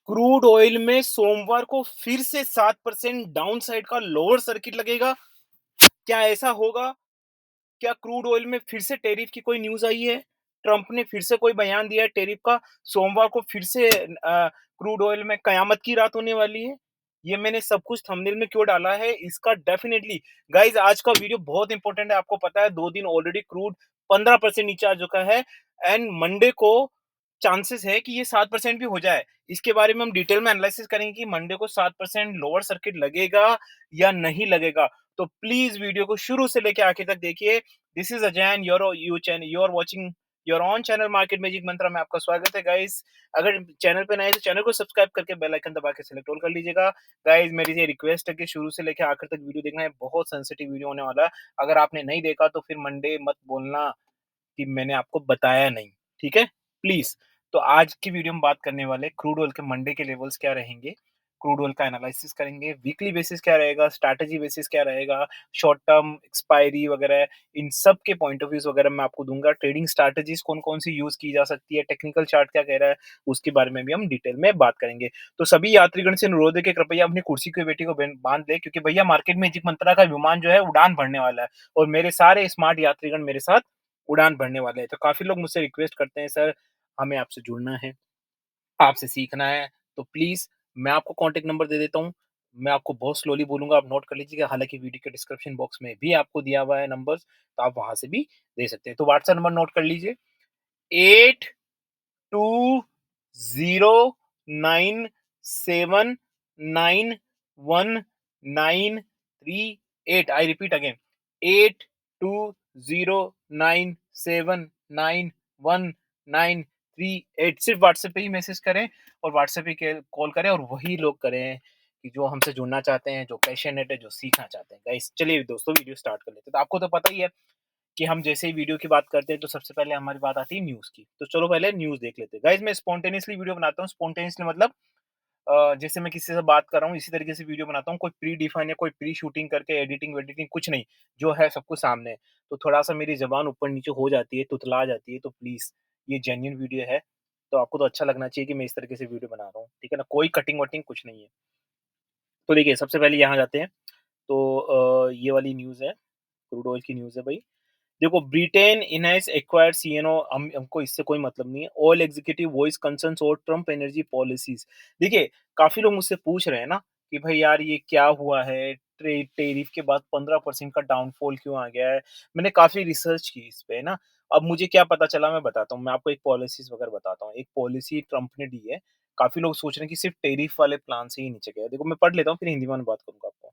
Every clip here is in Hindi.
क्रूड ऑयल में सोमवार को फिर से 7% डाउन साइड का लोअर सर्किट लगेगा। क्या ऐसा होगा? क्या क्रूड ऑयल में फिर से टैरिफ की कोई न्यूज़ आई है? ट्रंप ने फिर से कोई बयान दिया है टैरिफ का? सोमवार को फिर से क्रूड ऑयल में कयामत की रात होने वाली है? ये मैंने सब कुछ थंबनेल में क्यों डाला है? इसका डेफिनिटली गाइस आज का वीडियो बहुत इंपॉर्टेंट है। आपको पता है 2 दिन ऑलरेडी क्रूड 15% नीचे आ चुका है एंड मंडे को चांसेस है कि ये 7% भी हो जाए। इसके बारे में हम डिटेल में एनालिसिस करेंगे कि मंडे को 7% लोअर सर्किट लगेगा या नहीं लगेगा। तो प्लीज वीडियो को शुरू से लेके आखिर तक देखिए। This is Ajay and you're watching your own channel market magic Mantra में आपका स्वागत है गाइस। अगर चैनल पे नए हैं तो चैनल को सब्सक्राइब करके बेल आइकन दबा के सिलेक्ट ऑल कर लीजिएगा। गाइस मेरी ये रिक्वेस्ट है कि शुरू से लेके आखिर तक वीडियो देखना है, बहुत सेंसिटिव वीडियो होने वाला है। अगर आपने नहीं देखा तो फिर मंडे मत बोलना कि मैंने आपको बताया नहीं, ठीक है? प्लीज़। तो आज की वीडियो में बात करने वाले क्रूड ऑयल के मंडे के लेवल्स क्या रहेंगे, क्रूड ऑयल का एनालिसिस करेंगे, वीकली बेसिस क्या रहेगा, स्ट्रैटेजी बेसिस क्या रहेगा, शॉर्ट टर्म एक्सपायरी वगैरह इन सब के पॉइंट ऑफ व्यूज़ वगैरह मैं आपको दूँगा। ट्रेडिंग स्ट्रैटेजीज़ कौन-कौन सी यूज़ की जा सकती है, टेक्निकल चार्ट क्या कह रहा है, उसके बारे में भी हम डिटेल में बात करेंगे। तो सभी यात्रीगण से अनुरोध है कि कृपया अपनी कुर्सी की बेटी को बाँध लें क्योंकि भैया मार्केट में मैजिक मंत्रा का विमान जो है उड़ान भरने वाला है और मेरे सारे स्मार्ट यात्रीगण मेरे साथ उड़ान भरने वाले हैं। तो काफ़ी लोग मुझसे रिक्वेस्ट करते हैं सर हमें आपसे जुड़ना है, आपसे सीखना है, तो प्लीज़ मैं आपको कॉन्टैक्ट नंबर दे देता हूँ। मैं आपको बहुत स्लोली बोलूँगा, आप नोट कर लीजिएगा। हालाँकि वीडियो के डिस्क्रिप्शन बॉक्स में भी आपको दिया हुआ है नंबर्स, तो आप वहाँ से भी दे सकते हैं। तो व्हाट्सएप नंबर नोट कर लीजिए 8209791938। I repeat again 8209791938। सिर्फ व्हाट्सएप पे ही मैसेज करें और व्हाट्सएप पे कॉल करें और वही लोग करें कि जो हमसे जुड़ना चाहते हैं, जो पैशनेट है, जो सीखना चाहते हैं। गाइस चलिए दोस्तों वीडियो स्टार्ट कर लेते हैं। तो आपको तो पता ही है कि हम जैसे ही वीडियो की बात करते हैं तो सबसे पहले हमारी बात आती है न्यूज़ की। तो चलो पहले न्यूज़ देख लेते हैं। गाइस मैं स्पॉन्टेनियसली वीडियो बनाता हूँ। स्पॉन्टेनियसली मतलब जैसे मैं किसी से बात कर रहा हूँ इसी तरीके से वीडियो बनाता हूँ। कोई प्री डिफाइन या कोई प्री शूटिंग करके एडिटिंग वेडिटिंग कुछ नहीं। जो है सब कुछ सामने है। तो थोड़ा-सा मेरी ज़बान ऊपर-नीचे हो जाती है, तुतला जाती है तो प्लीज़ ये जेन्युइन वीडियो है। तो आपको तो अच्छा लगना चाहिए कि मैं इस तरीके से वीडियो बना रहा हूँ। ठीक है ना? कोई कटिंग-वटिंग कुछ नहीं है। तो देखिए सबसे पहले यहाँ जाते हैं। तो ये वाली न्यूज़ है, क्रूड ऑयल की न्यूज़ है भई। देखो ब्रिटेन इनहैज़ एक्वायर्ड सीएनओ हमको इससे कोई मतलब नहीं है। All executive voice concerns over Trump energy policies. देखिए, काफ़ी लोग मुझसे पूछ रहे हैं ना कि भाई यार ये क्या हुआ है? टैरिफ के बाद 15% का डाउनफॉल क्यों आ गया है? मैंने काफ़ी रिसर्च की इस पे ना। अब मुझे क्या पता चला मैं बताता हूँ। मैं आपको एक पॉलिसीज़ वगैरह बताता हूँ। एक पॉलिसी ट्रम्प ने दी है। काफ़ी लोग सोच रहे हैं कि सिर्फ़ टैरिफ वाले प्लान से ही नीचे गया है। देखो मैं पढ़ लेता हूँ फिर हिंदी में बात करूँगा आपको।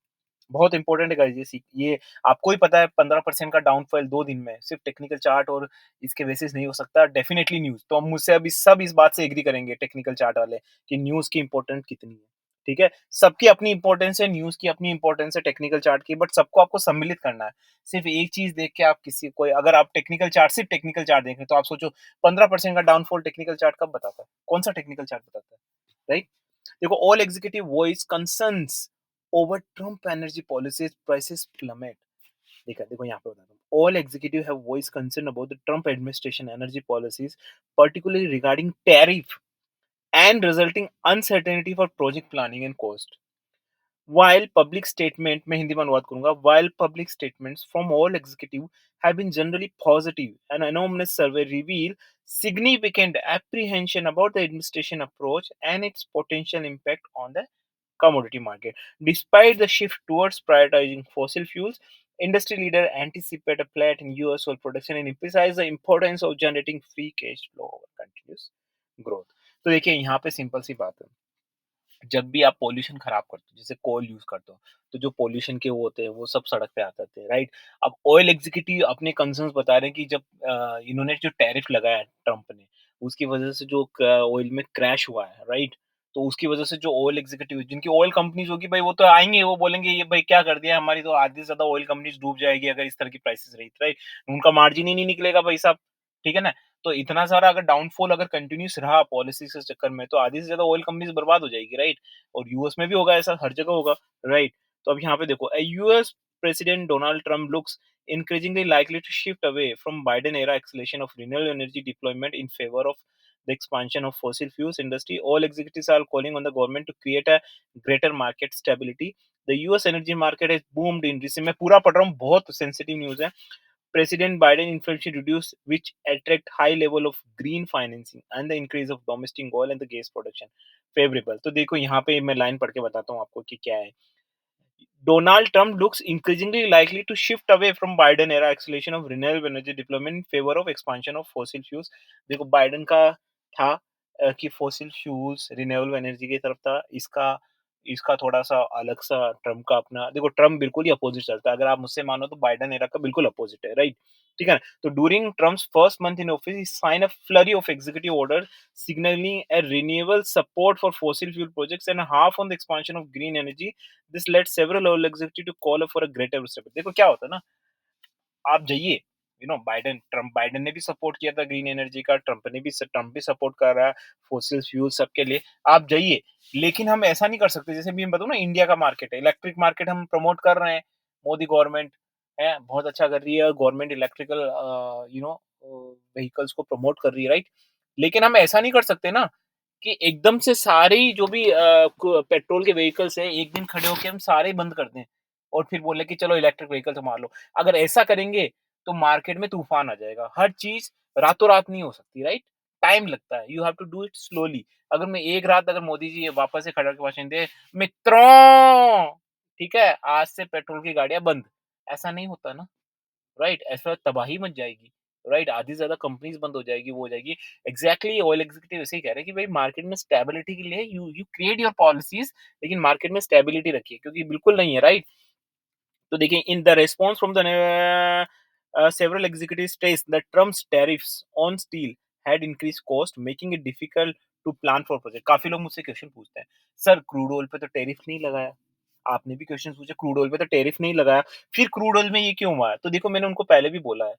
बहुत इंपॉर्टेंट है गाइस ये आपको ही पता है 15% का डाउनफॉल 2 दिन में सिर्फ टेक्निकल चार्ट और इसके बेसिस नहीं हो सकता डेफिनिटली न्यूज़। तो हम मुझसे अभी सब इस बात से एग्री करेंगे टेक्निकल चार्ट वाले कि न्यूज़ की इम्पोर्टेंट कितनी है। ठीक है? सबकी अपनी इम्पोर्टेंस है, न्यूज़ की अपनी इम्पोर्टेंस है, टेक्निकल चार्ट की बट सबको आपको सम्मिलित करना है। सिर्फ एक चीज़ देख के आप किसी कोई अगर आप टेक्निकल चार्ट सिर्फ टेक्निकल चार्ट देख रहे हैं तो आप सोचो 15% का डाउनफॉल टेक्निकल चार्ट कब बताता है? कौन-सा टेक्निकल चार्ट बताता है? राइट? देखो all executive voice concerns over Trump energy policies prices plummet. देखा देखो यहाँ पे बताता हूँ all executive have voice concern about the Trump administration energy policies particularly regarding tariff and resulting uncertainty for project planning and cost. While public statement मैं हिंदी में अनुवाद करूंगा while public statements from all executive have been generally positive, an anonymous survey reveal significant apprehension about the administration approach and its potential impact on the commodity market. Despite the shift towards prioritizing fossil fuels, industry leaders anticipate a flat in US oil production and emphasize the importance of generating free cash flow over continuous growth. तो देखिए यहाँ पे सिंपल सी बात है, जब भी आप पॉल्यूशन खराब करते हो जैसे कोल यूज करते हो तो जो पॉल्यूशन के वो होते हैं वो सब सड़क पे आते थे, राइट? अब ऑयल एग्जीक्यूटिव अपने कंसर्न्स बता रहे हैं कि जब इन्होंने जो टैरिफ लगाया है ट्रम्प ने उसकी वजह से जो ऑयल में क्रैश हुआ है, राइट? तो उसकी वजह से जो ऑयल एग्जीक्यूटिव जिनकी ऑयल कंपनीज होगी भाई वो तो आएंगे, वो बोलेंगे ये भाई क्या कर दिया, हमारी तो आधी से ज्यादा ऑयल कंपनीज डूब जाएगी अगर इस तरह की प्राइसेस रही, राइट? उनका मार्जिन ही नहीं निकलेगा भाई साहब, ठीक है ना? तो इतना सारा अगर डाउनफॉल अगर कंटिन्यूस रहा पॉलिसी के चक्कर में तो आधी से ज्यादा ऑयल कंपनीज बर्बाद हो जाएगी, राइट? और यूएस में भी होगा ऐसा, हर जगह होगा, राइट? तो अब यहाँ पे देखो US president Donald Trump looks increasingly likely to shift away from Biden era acceleration of renewable energy deployment in favor of the expansion of fossil fuels industry. All executives are calling on the government to create a greater market stability. The US energy market has boomed in recent, मैं पूरा पढ़ रहा हूँ, बहुत सेंसिटिव न्यूज़ है. President Biden inflation reduced, which attract high level of green financing and the increase of domestic oil and the gas production favorable. तो देखो यहाँ पे मैं लाइन पढ़ के बताता हूँ आपको कि क्या है. Donald Trump looks increasingly likely to shift away from Biden era acceleration of renewable energy development in favor of expansion of fossil fuels. देखो बाइडन का था कि फॉसिल फ्यूल्स रिन्यूएबल एनर्जी की तरफ था. इसका इसका थोड़ा सा अलग सा ट्रम्प का अपना. देखो ट्रम्प बिल्कुल ही अपोजिट चलता है. अगर आप मुझसे मानो तो बाइडन एरा का बिल्कुल अपोजिट है, राइट? ठीक है ना. तो during Trump's first month in office ही sign a flurry of executive order signaling a renewable support for fossil fuel projects and half on the expansion of green energy. This led several oil executives to call for a greater step. देखो क्या होता है ना, आप जाइए, बाइडन ट्रम्प बाइडन ने भी सपोर्ट किया था ग्रीन एनर्जी का, ट्रम्प भी सपोर्ट कर रहा है फोसिल फ्यूल सबके लिए. आप जाइए, लेकिन हम ऐसा नहीं कर सकते. जैसे भी मैं बताऊं ना, इंडिया का मार्केट है, इलेक्ट्रिक मार्केट हम प्रमोट कर रहे हैं. मोदी गवर्नमेंट है, बहुत अच्छा कर रही है गवर्नमेंट, इलेक्ट्रिकल व्हीकल्स को प्रमोट कर रही है, राइट? लेकिन हम ऐसा नहीं कर सकते ना कि एकदम से सारे ही जो भी पेट्रोल के व्हीकल्स हैं एक दिन खड़े होके हम सारे ही बंद कर दें और फिर बोले कि चलो इलेक्ट्रिक व्हीकल संभाल लो. अगर ऐसा करेंगे तो मार्केट में तूफान आ जाएगा. हर चीज रातों रात नहीं हो सकती, राइट? टाइम लगता है. You have to do it slowly. अगर मैं एक रात, अगर मोदी जी वापस से खड़ा के भाषण दे, मित्रों, ठीक है, आज से पेट्रोल की गाड़ियां बंद, ऐसा नहीं होता ना, राइट? ऐसा तबाही मच जाएगी, राइट? आधी से ज्यादा कंपनीज बंद हो जाएगी, वो हो जाएगी. एग्जैक्टली ऑयल एग्जीक्यूटिव ऐसे ही कह रहे हैं कि भाई मार्केट में स्टेबिलिटी के लिए you you create your policies, लेकिन मार्केट में स्टेबिलिटी रखिए, क्योंकि बिल्कुल नहीं है, राइट? तो देखिए, in the response from the several executives stressed that Trump's tariffs on steel had increased cost, making it difficult to plan for project. काफी लोग मुझसे क्वेश्चन पूछते हैं, सर क्रूड ऑयल पे तो टैरिफ नहीं लगाया. आपने भी क्वेश्चन पूछा, क्रूड ऑयल पे तो टैरिफ नहीं लगाया, फिर क्रूड ऑयल में ये क्यों हुआ है? तो देखो, मैंने उनको पहले भी बोला है,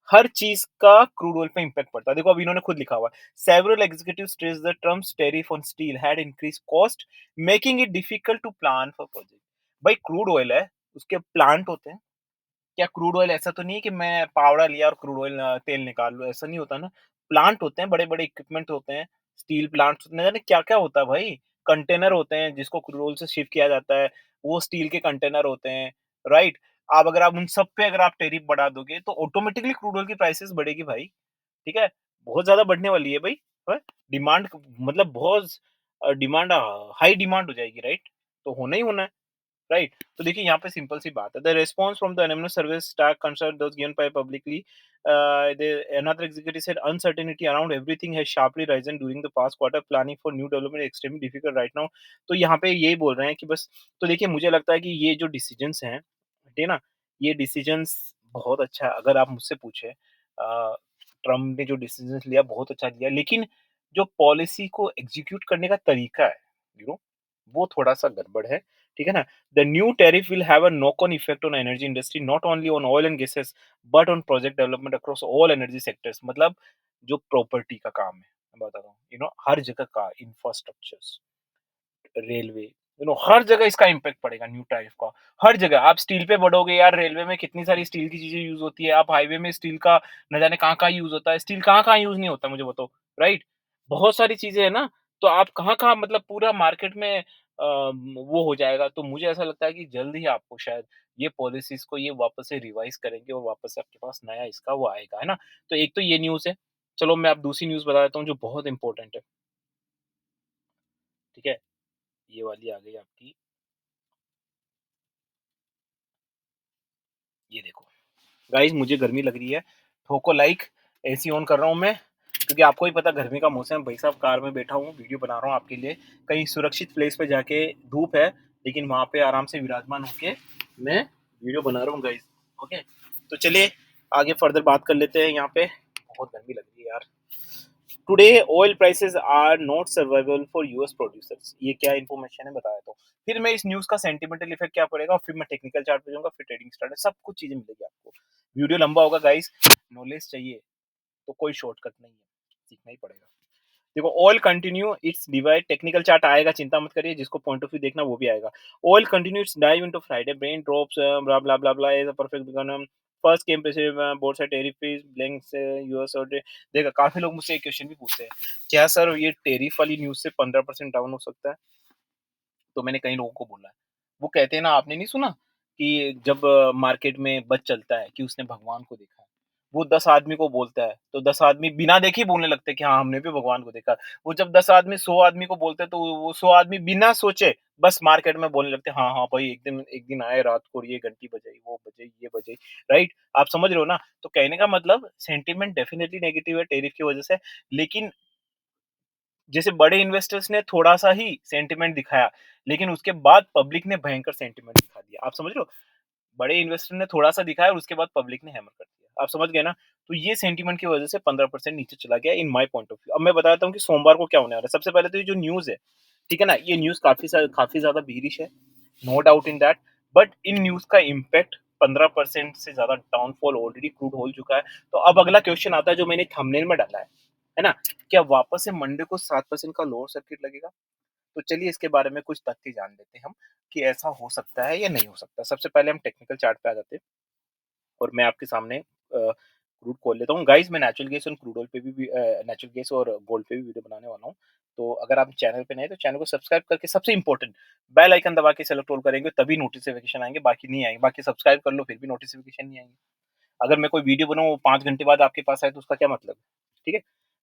हर चीज का क्रूड ऑयल पे इंपैक्ट पड़ता है. देखो अब इन्होंने खुद लिखा हुआ है, several executive stress the Trump's tariff on steel had increase cost, making it difficult to plan for project. भाई क्रूड ऑयल है, उसके प्लांट होते हैं. क्या क्रूड ऑयल ऐसा तो नहीं है कि मैं पावड़ा लिया और क्रूड ऑयल तेल निकाल लूँ, ऐसा नहीं होता ना. प्लांट होते हैं, बड़े-बड़े इक्विपमेंट होते हैं, स्टील प्लांट्स, न जाने क्या-क्या होता है भाई. कंटेनर होते हैं जिसको क्रूड ऑयल से शिप किया जाता है, वो स्टील के कंटेनर होते हैं, राइट? अब अगर आप उन सब पे अगर आप टैरिफ बढ़ा दोगे तो ऑटोमेटिकली क्रूड ऑयल की प्राइसेस बढ़ेगी भाई, ठीक है? बहुत ज़्यादा बढ़ने वाली है भाई, हैं? डिमांड मतलब बहुत डिमांड हाई डिमांड हो जाएगी, राइट? तो होना ही होना है. राइट. तो देखिए यहाँ पे सिंपल सी बात है. The response from the anonymous service staff concern those given by publicly, another executive said uncertainty around everything has sharply risen during the past quarter. Planning for new development is extremely difficult right now. तो यहाँ पे यही बोल रहे हैं कि बस. तो देखिए मुझे लगता है कि ये जो डिसीजंस हैं, ठीक है ना, ये डिसीजंस बहुत अच्छा है. अगर आप मुझसे पूछे, ट्रम्प ने जो डिसीजंस लिया बहुत अच्छा लिया, लेकिन जो पॉलिसी को एग्जीक्यूट करने का तरीका है, वो थोड़ा सा गड़बड़ है, ठीक है ना. The new tariff will have a knock-on effect on energy industry, not only on oil and gases, but on project development across all energy sectors. मतलब जो प्रॉपर्टी का काम है, मैं बता रहा हूँ, हर जगह का इंफ्रास्ट्रक्चर्स, रेलवे, हर जगह इसका इम्पैक्ट पड़ेगा न्यू टैरिफ का. हर जगह आप स्टील पे बढ़ोगे यार, रेलवे में कितनी सारी स्टील की चीजें यूज होती है, आप हाईवे में स्टील का न जाने कहाँ-कहाँ यूज होता है, स्टील कहाँ-कहाँ यूज नहीं होता मुझे बताओ, राइट? बहुत सारी चीजें है ना, तो आप कहाँ-कहाँ मतलब पूरा मार्केट में वो हो जाएगा. तो मुझे ऐसा लगता है कि जल्द ही आपको शायद ये पॉलिसीज को ये वापस से रिवाइज करेंगे और वापस से आपके पास नया इसका वो आएगा, है ना? तो एक तो ये न्यूज़ है. चलो मैं अब दूसरी न्यूज़ बता देता हूँ जो बहुत इंपॉर्टेंट है, ठीक है? ये वाली आ गई आपकी, ये देखो. गाइस मुझे गर्मी लग रही है, ठोको लाइक, एसी ऑन कर रहा हूँ मैं, क्योंकि आपको ही पता गर्मी का मौसम है. भाई साहब कार में बैठा हूँ, वीडियो बना रहा हूँ आपके लिए, कहीं सुरक्षित प्लेस पे जाके. धूप है, लेकिन वहाँ पे आराम से विराजमान होके मैं वीडियो बना रहा हूँ गाइस. ओके, तो चलिए आगे फर्दर बात कर लेते हैं. यहाँ पे बहुत गर्मी लग रही है यार. Today oil prices are not survival for US producers. ये क्या इन्फॉर्मेशन है बताया तो. फिर मैं इस न्यूज़ का सेंटिमेंटल इफेक्ट क्या पड़ेगा, और फिर मैं टेक्निकल चार्ट पे जाऊंगा, फिर ट्रेडिंग स्टार्ट, सब कुछ चीजें मिलेगी आपको. वीडियो लंबा होगा गाइस, नॉलेज चाहिए तो कोई शॉर्टकट नहीं है, सीखना ही पड़ेगा. देखो oil continue its divide, technical chart आएगा, चिंता मत करिए, जिसको पॉइंट ऑफ व्यू देखना वो भी आएगा. Oil continue its dive into Friday, brain drops, blah blah blah blah, is a perfect first came board से टेरिफ फीस ब्लैंक से यूएस और देखा काफ़ी लोग मुझसे एक क्वेश्चन भी पूछते हैं, क्या सर ये टेरिफ वाली न्यूज़ से 15% डाउन हो सकता है? तो मैंने कई लोगों को बोला है। वो कहते हैं ना आपने नहीं सुना कि जब मार्केट में बज़ चलता है कि उसने भगवान को देखा है। वो 10 आदमी को बोलता है, तो 10 आदमी बिना देखे ही बोलने लगते हैं कि हाँ, हमने भी भगवान को देखा। वो जब 10 आदमी 100 आदमी को बोलते हैं, तो वो 100 आदमी बिना सोचे बस मार्केट में बोलने लगते हैं, हाँ, हाँ, भाई एक दिन आए रात को और ये घंटी बजाई, वो बजाई, ये बजाई, राइट? आप समझ रहे हो ना? तो कहने का मतलब सेंटीमेंट डेफिनिटली नेगेटिव है टैरिफ की वज़ह से, लेकिन जैसे बड़े इन्वेस्टर्स ने थोड़ा-सा ही सेंटिमेंट दिखाया, लेकिन उसके बाद पब्लिक ने भयंकर सेंटिमेंट दिखा दिया। आप समझ रहे हो? बड़े इन्वेस्टर ने थोड़ा-सा दिखाया और उसके बाद पब्लिक ने हैमर कर दिया। आप समझ गए ना? तो ये सेंटिमेंट की वजह से 15% नीचे चला गया in my point of view. अब मैं बताता हूँ कि सोमवार को क्या होने वाला है। सबसे पहले तो ये जो न्यूज़ है, ठीक है ना? ये न्यूज़ काफ़ी ज़्यादा बेयरिश है, no doubt in that, but इन न्यूज़ का इम्पैक्ट 15% से ज़्यादा डाउनफॉल ऑलरेडी क्रूड हो चुका है। तो अब अगला क्वेश्चन आता है जो मैंने थंबनेल में डाला है ना? क्या वापस से मंडे को 7% का लोअर सर्किट लगेगा? तो चलिए इसके बारे में कुछ तथ्य जान लेते हैं हम कि ऐसा हो सकता है या नहीं हो सकता। सबसे पहले हम टेक्निकल चार्ट पे आ जाते हैं और मैं आपके सामने क्रूड खोल लेता हूँ। गाइस मैं नेचुरल गैस और क्रूड ऑयल पे भी नेचुरल गैस और गोल्ड पे भी वीडियो बनाने वाला हूँ। तो अगर आप चैनल पे नए हैं तो चैनल को सब्सक्राइब करके सबसे इम्पोर्टेंट बेल आइकन दबा के सेलेक्ट ऑल करेंगे तभी नोटिफिकेशन आएँगे, बाकी नहीं आएँगे। बाकी सब्सक्राइब कर लो फिर भी नोटिफिकेशन नहीं आएँगे। अगर मैं कोई वीडियो बनाऊँ वो 5 घंटे बाद आपके पास आए तो उसका क्या मतलब है? ठीक है?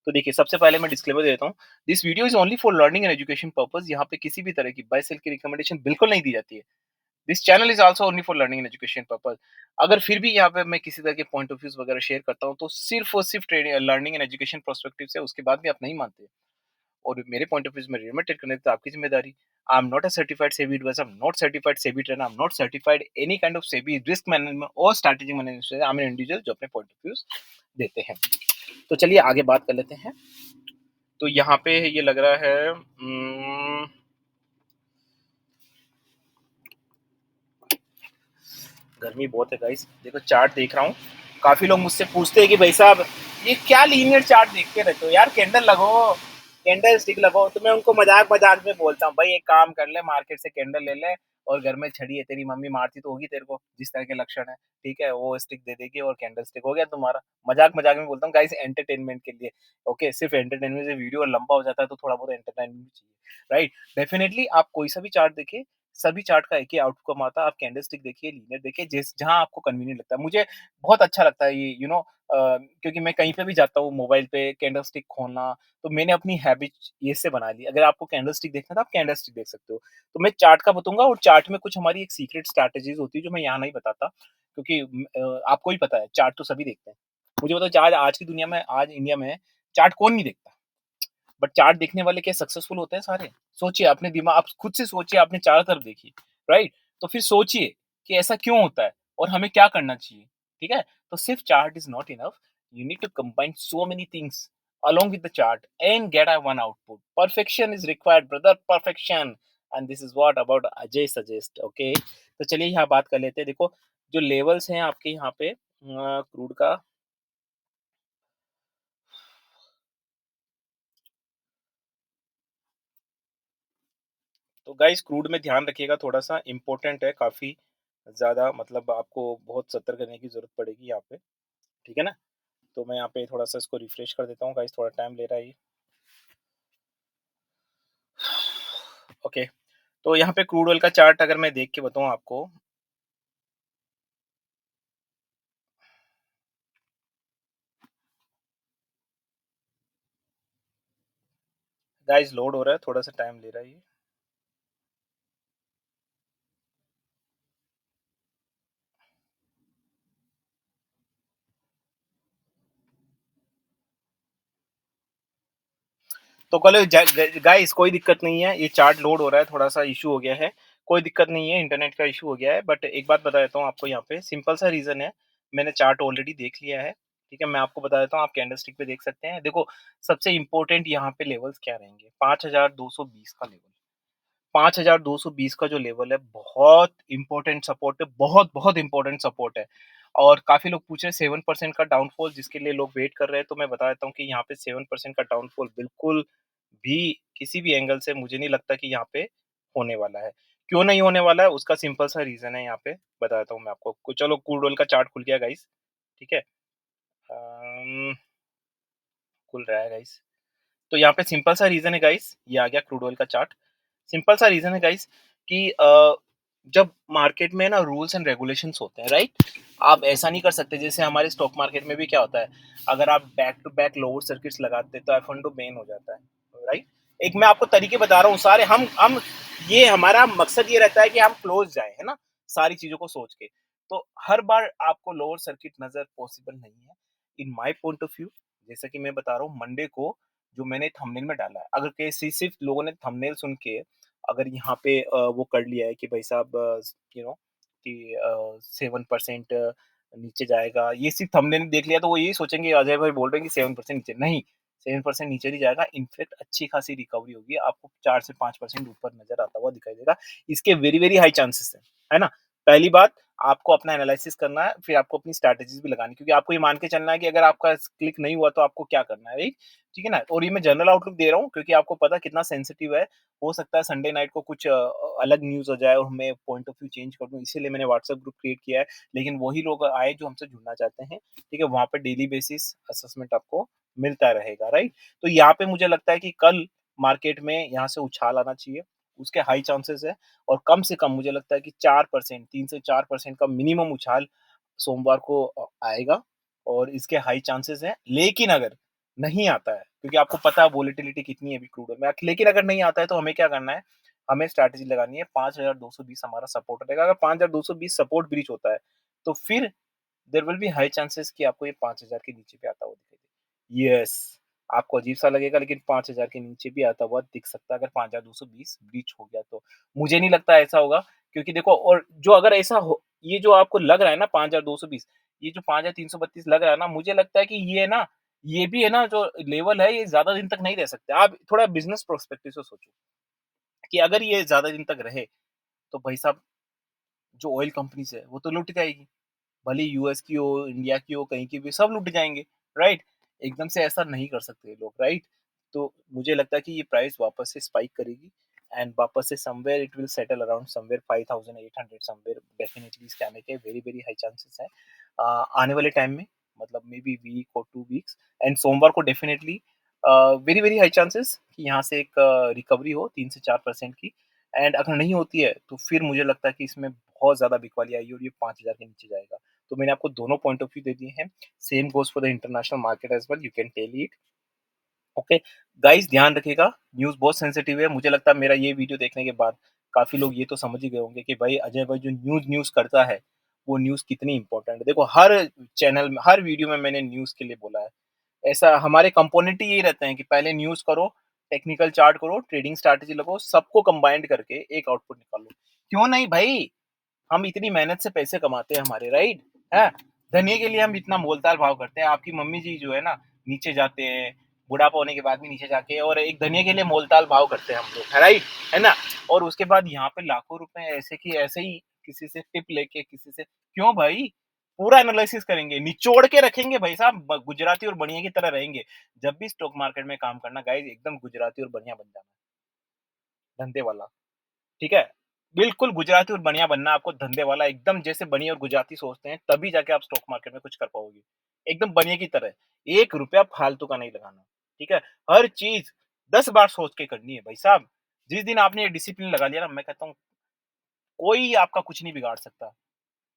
तो देखिए सबसे पहले मैं डिस्क्लेमर दे देता हूँ। This video is only for learning and education purpose. यहाँ पे किसी भी तरह की बाय सेल की रिकमेंडेशन बिल्कुल नहीं दी जाती है। This channel is also only for learning and education purpose. अगर फिर भी यहाँ पे मैं किसी तरह के पॉइंट ऑफ व्यूज़ वगैरह शेयर करता हूँ तो सिर्फ़ और सिर्फ़ trading learning and education perspective से, उसके बाद भी आप नहीं मानते और मेरे पॉइंट ऑफ व्यूज़ में रिलेटेड करने तो आपकी ज़िम्मेदारी। I am not a certified SEBI adviser, I am not certified SEBI trainer, I am not certified any kind of SEBI risk management और strategy management. I am an individual जो अपने पॉइंट ऑफ व्यूज़ देते हैं। तो चलिए आगे बात कर लेते हैं। तो यहाँ पे ये लग रहा है गर्मी बहुत है गाइस। देखो चार्ट देख रहा हूँ, काफी लोग मुझसे पूछते हैं कि भाई साहब ये क्या लीनियर चार्ट देखते रहते हो यार, कैंडल लगो, कैंडल स्टिक लगो। तो मैं उनको मजाक मजाक में बोलता हूँ भाई एक काम कर ले, मार्केट से कैंडल ले ले और घर में छड़ी है, तेरी मम्मी मारती तो होगी तेरे को जिस तरह के लक्षण है, ठीक है, वो स्टिक दे देगी और कैंडल स्टिक हो गया तुम्हारा। मजाक मजाक में बोलता हूँ गाइस, एंटरटेनमेंट के लिए। ओके, सिर्फ एंटरटेनमेंट से वीडियो लंबा हो जाता है तो थोड़ा बहुत एंटरटेनमेंट भी चाहिए, राइट? डेफिनेटली आप कोई सा भी चार्ट देखिए, सभी चार्ट का एक ही आउटकम आता है। आप कैंडलस्टिक देखिए, लीनियर देखिए, जिस जहाँ आपको कन्वीनिएंट लगता है। मुझे बहुत अच्छा लगता है ये क्योंकि मैं कहीं पे भी जाता हूँ मोबाइल पे कैंडलस्टिक खोलना, तो मैंने अपनी हैबिट ये से बना ली। अगर आपको कैंडलस्टिक देखना है तो आप कैंडलस्टिक देख सकते हो। तो मैं चार्ट का बताऊँगा और चार्ट में कुछ हमारी एक सीक्रेट स्ट्रैटेजीज़ होती है जो मैं यहाँ नहीं बताता क्योंकि आपको भी पता है चार्ट तो सभी देखते हैं। मुझे बताओ आज आज की दुनिया में, आज इंडिया में चार्ट कौन नहीं देखता? बट चार्ट देखने वाले क्या सक्सेसफुल होते हैं सारे? सोचिए, अपने दिमाग आप खुद से सोचिए, आपने चारों तरफ देखिए, राइट? तो फिर सोचिए कि ऐसा क्यों होता है और हमें क्या करना चाहिए, ठीक है? तो सिर्फ chart is not enough, you need to combine so many things along with the chart and get a one output. Perfection is required, brother, perfection. And this is what about Ajay suggest, okay? तो चलिए यहाँ बात कर लेते हैं। देखो, जो लेवल्स हैं आपके यहाँ पे क्रूड का, तो गाइस क्रूड में ध्यान रखिएगा, थोड़ा-सा इम्पोर्टेंट है काफ़ी ज़्यादा, मतलब आपको बहुत सतर्क रहने की ज़रूरत पड़ेगी यहाँ पे, ठीक है ना? तो मैं यहाँ पे थोड़ा-सा इसको रिफ्रेश कर देता हूँ गाइस, थोड़ा टाइम ले रहा है ये। ओके, तो यहाँ पे क्रूड ऑयल का चार्ट अगर मैं देख के बताऊँ आपको, गाइस लोड हो रहा है, थोड़ा-सा टाइम ले रहा है ये। तो कल गाइस कोई दिक्कत नहीं है, ये चार्ट लोड हो रहा है, थोड़ा-सा इश्यू हो गया है। कोई दिक्कत नहीं है, इंटरनेट का इश्यू हो गया है, बट एक बात बता देता हूँ आपको यहाँ पे, सिंपल सा रीज़न है, मैंने चार्ट ऑलरेडी देख लिया है, ठीक है? मैं आपको बता देता हूँ, आप कैंडलस्टिक पे देख सकते हैं। देखो, सबसे इम्पोर्टेंट यहाँ पे लेवल्स क्या रहेंगे, 5220 का लेवल। 5220 का जो लेवल है, बहुत इम्पोर्टेंट सपोर्ट है, बहुत-बहुत इम्पोर्टेंट सपोर्ट है। और काफ़ी लोग पूछ रहे हैं 7% का डाउनफॉल जिसके लिए लोग वेट कर रहे हैं, तो मैं बता देता हूँ कि यहाँ पे 7% का डाउनफॉल बिल्कुल भी किसी भी एंगल से मुझे नहीं लगता कि यहाँ पे होने वाला है। क्यों नहीं होने वाला है उसका सिंपल सा रीज़न है यहाँ पे, बताता हूँ मैं आपको। चलो क्रूड ऑयल का चार्ट खुल गया गाइस, ठीक है? अम, खुल रहा है गाइस। तो यहाँ पे सिंपल सा रीज़न है गाइस, ये आ गया क्रूड ऑयल का चार्ट। सिंपल सा रीज़न है गाइस कि जब मार्केट में ना रूल्स एंड रेगुलेशंस होते हैं, राइट? आप ऐसा नहीं कर सकते जैसे हमारे स्टॉक मार्केट में भी क्या होता है, अगर आप back to back lower circuits लगाते हैं तो एफ-1 बैन हो जाता है, राइट? एक मैं आपको तरीके बता रहा हूँ सारे हम ये हमारा मकसद ये रहता है कि हम क्लोज़ जाएँ, है ना? सारी चीज़ों को सोच के। तो हर बार आपको लोअर सर्किट नज़र पॉसिबल नहीं है। In my point of view जैसा कि मैं बता रहा हूँ मंडे को जो मैंने थंबनेल में डाला है, अगर कैसे सिर्फ लोगों ने थंबनेल सुन के अगर यहाँ पे वो कर लिया है कि भाई साहब यू नो कि 7% नीचे जाएगा, ये सिर्फ थंबनेल देख लिया तो वो यही सोचेंगे अजय भाई बोल रहे हैं कि 7% नीचे, नहीं 7% नीचे नहीं जाएगा, इनफैक्ट अच्छी खासी रिकवरी होगी, आपको 4 से 5% ऊपर नजर आता हुआ दिखाई देगा। इसके वेरी वेरी हाई चांसेस है ना? पहली बात, आपको अपना एनालिसिस करना है, फिर आपको अपनी स्ट्रैटेजीज भी लगानी है, क्योंकि आपको ये मान के चलना है कि अगर आपका क्लिक नहीं हुआ तो आपको क्या करना है, राइट? ठीक है ना? और ये मैं जनरल आउटलुक दे रहा हूँ क्योंकि आपको पता है कितना सेंसिटिव है। हो सकता है संडे नाइट को कुछ अलग न्यूज़ हो जाए और मैं पॉइंट ऑफ व्यू चेंज कर दूँ, इसीलिए मैंने व्हाट्सएप ग्रुप क्रिएट किया है। लेकिन वही लोग आए जो हमसे जुड़ना चाहते हैं, ठीक है? वहाँ पे डेली बेसिस असेसमेंट आपको मिलता रहेगा, राइट? तो यहाँ पे मुझे लगता है कि कल मार्केट में यहाँ से उछाल आना चाहिए, उसके हाई चांसेस है और कम से कम मुझे लगता है कि 4% 3 से 4% का मिनिमम उछाल सोमवार को आएगा और इसके हाई चांसेस हैं। लेकिन अगर नहीं आता है, क्योंकि आपको पता है वोलेटिलिटी कितनी है अभी क्रूड ऑयल में, लेकिन अगर नहीं आता है तो हमें क्या करना है, हमें स्ट्रैटेजी लगानी है, 5220 हमारा सपोर्ट रहेगा। अगर 5220 सपोर्ट ब्रीच होता है तो फिर there will be high chances कि आपको ये 5000 के नीचे भी आता हुआ दिखाई दे। यस, आपको अजीब सा लगेगा लेकिन 5000 के नीचे भी आता हुआ दिख सकता है अगर 5220 ब्रीच हो गया तो। मुझे नहीं लगता ऐसा होगा, क्योंकि देखो, और जो अगर ऐसा हो, ये जो आपको लग रहा है ना 5220, ये जो 5332 लग रहा है ना, मुझे लगता है कि ये ना, ये भी है ना जो लेवल है, ये ज्यादा दिन तक नहीं रह सकते। आप थोड़ा बिजनेस प्रोस्पेक्टिव से सोचो कि अगर ये ज्यादा दिन तक रहे तो भाई साहब, जो ऑयल कंपनीज है वो तो लुट जाएगी, भले यूएस की हो, इंडिया की हो, कहीं की भी, सब लुट जाएँगे, राइट? एकदम से ऐसा नहीं कर सकते ये लोग, राइट? तो मुझे लगता है कि ये प्राइस वापस से स्पाइक करेगी एंड वापस से somewhere it will settle around somewhere 5800 somewhere, definitely इसके आने के वेरी वेरी हाई चांसेस हैं आने वाले टाइम में, मतलब मे बी वीक और 2 वीक्स, एंड सोमवार को definitely very very high chances कि यहाँ से एक रिकवरी हो 3 से 4% की, एंड अगर नहीं होती है तो फिर मुझे लगता है कि इसमें बहुत ज़्यादा बिकवाली आएगी और ये 5000 के नीचे जाएगा। तो मैंने आपको दोनों पॉइंट ऑफ व्यू दे दिए हैं। Same goes for the international market as well, you can tell it. Okay, guys ध्यान रखिएगा, न्यूज़ बहुत सेंसिटिव है। मुझे लगता है मेरा ये वीडियो देखने के बाद काफ़ी लोग ये तो समझ ही गए होंगे कि भाई अजय भाई जो न्यूज़ न्यूज़ करता है, वो न्यूज़ कितनी इम्पोर्टेंट है। देखो, हर चैनल में, हर वीडियो में मैंने न्यूज़ के लिए बोला है। ऐसा हमारे कंपोनेंट ही यही रहते हैं कि पहले न्यूज़ करो, टेक्निकल चार्ट करो, ट्रेडिंग स्ट्रैटेजी लगाओ, सबको कंबाइंड करके एक आउटपुट निकालो। क्यों नहीं भाई? हम इतनी मेहनत से पैसे कमाते हैं हमारे, राइट है? धनिये के लिए हम इतना मोलताल भाव करते हैं। आपकी मम्मी जी जो है ना, नीचे जाते हैं, बुढ़ापा होने के बाद भी नीचे जाके, और एक धनिये के लिए मोलताल भाव करते हैं हम लोग, है राइट, है ना? और उसके बाद यहाँ पे लाखों रुपए ऐसे की ऐसे ही किसी से टिप लेके, किसी से, क्यों भाई? पूरा एनालिसिस करेंगे, निचोड़ के रखेंगे भाई साहब, गुजराती और बढ़िया की तरह रहेंगे। जब भी स्टॉक मार्केट में काम करना गाइज, एकदम गुजराती और बढ़िया बन जाना, धंधे वाला, ठीक है? बिल्कुल गुजराती और बढ़िया बनना है आपको, धंधे वाला एकदम, जैसे बनिए और गुजराती सोचते हैं, तभी जाके आप स्टॉक मार्केट में कुछ कर पाओगे। एकदम बनिए की तरह। ₹1 फालतू का नहीं लगाना, ठीक है? हर चीज़ 10 बार सोच के करनी है भाई साहब। जिस दिन आपने ये डिसिप्लिन लगा लिया ना, मैं कहता हूँ कोई आपका कुछ नहीं बिगाड़ सकता।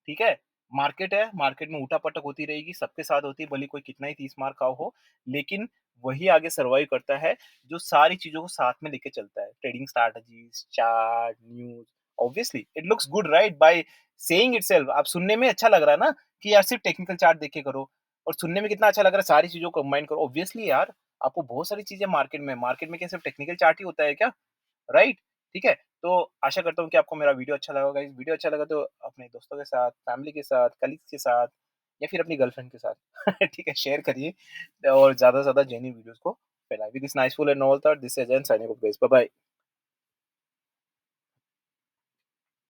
ठीक है? मार्केट है, मार्केट में उठा-पटक होती रहेगी, सबके साथ होती है, भले कोई कितना ही 30 मार खाओ हो, लेकिन वही आगे सर्वाइव करता है, जो सारी चीज़ों को साथ में लेके चलता है। Trading strategies, chart, news, obviously it looks good right by saying itself. आप सुनने में अच्छा लग रहा है ना कि यार सिर्फ टेक्निकल चार्ट देख के करो, और सुनने में कितना अच्छा लग रहा है, सारी चीज़ों को कंबाइन करो। ऑब्वियसली यार, आपको बहुत सारी चीज़ें मार्केट में क्या सिर्फ टेक्निकल चार्ट ही होता है क्या? राइट? ठीक है? तो आशा करता हूँ कि आपको मेरा वीडियो अच्छा लगा होगा। इस वीडियो अच्छा लगा तो अपने दोस्तों के साथ, फैमिली के साथ, कलीग्स के साथ या फिर अपनी गर्लफ्रेंड के साथ ठीक है, शेयर करिए और ज़्यादा से ज़्यादा जेन्युइन वीडियोज़ को फैलाइए। With this nice full and all thought, this is Ajay signing off guys. Bye bye.